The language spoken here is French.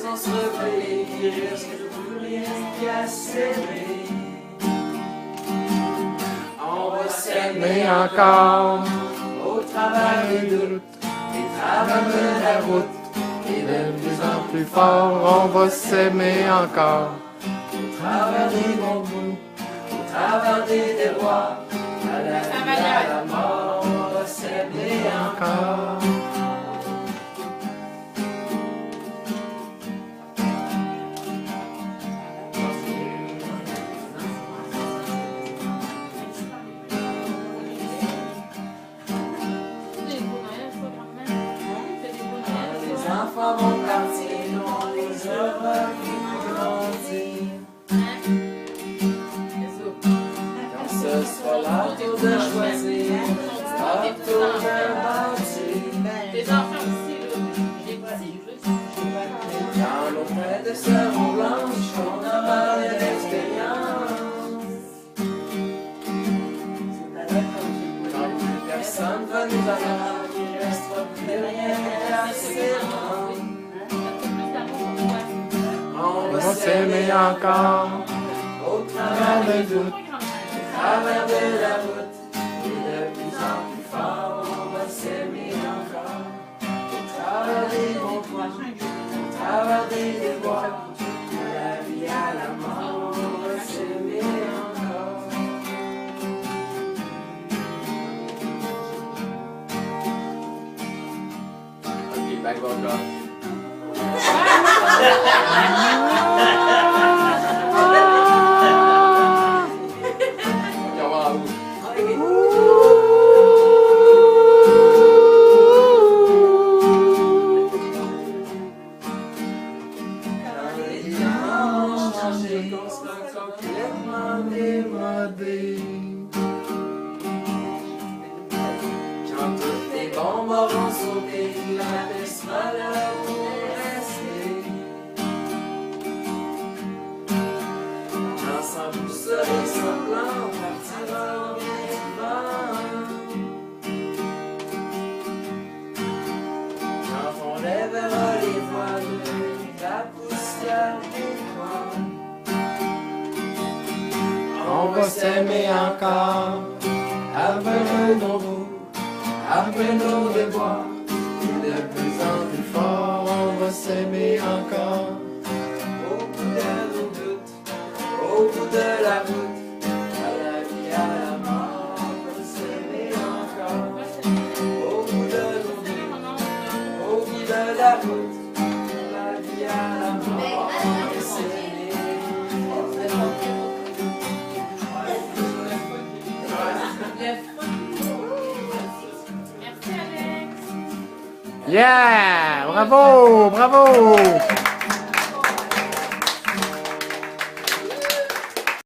sans se rebeller, qui risque de plus rien qu'à s'aimer. On va s'aimer encore au travers des doutes, des travers de la route, et de plus en plus fort, on va s'aimer encore. Au travers des bons bouts, au travers des déboires, à la vie, à la mort, on va s'aimer encore. Les enfants vont partir, on les aura vus grandir. Quand ce sera leur tour de choisir, leur tour de bâtir. Les enfants aussi, j'ai petit, Quand nos têtes seront blanches, on aura de l'expérience. Quand plus personne va nous avoir, il ne restera plus rien à s'aimer. On va s'aimer encore, au travers des doutes, au travers de la route, et de plus en plus fort, on va s'aimer encore, au travers des bons points, au travers des déboires, de la vie à la mort, on va s'aimer encore. Ok, back vocal. Complètement démodé. Quand toutes les bombes auront sauté, la paix sera là pour rester. Quand sans boussole et sans plan, on partira bien souvent. Quand on lèvera les voiles, la poussière des toits. On va s'aimer encore, après nos bouts, après nos déboires, et de plus en plus fort, on va s'aimer encore. Au bout de nos doutes, au bout de la route, à la vie, à la mort, on va s'aimer encore. Au bout de nos doutes, au bout de la route, à la vie, à la mort, on va s'aimer. Merci Alex. Yeah! Bravo! Bravo!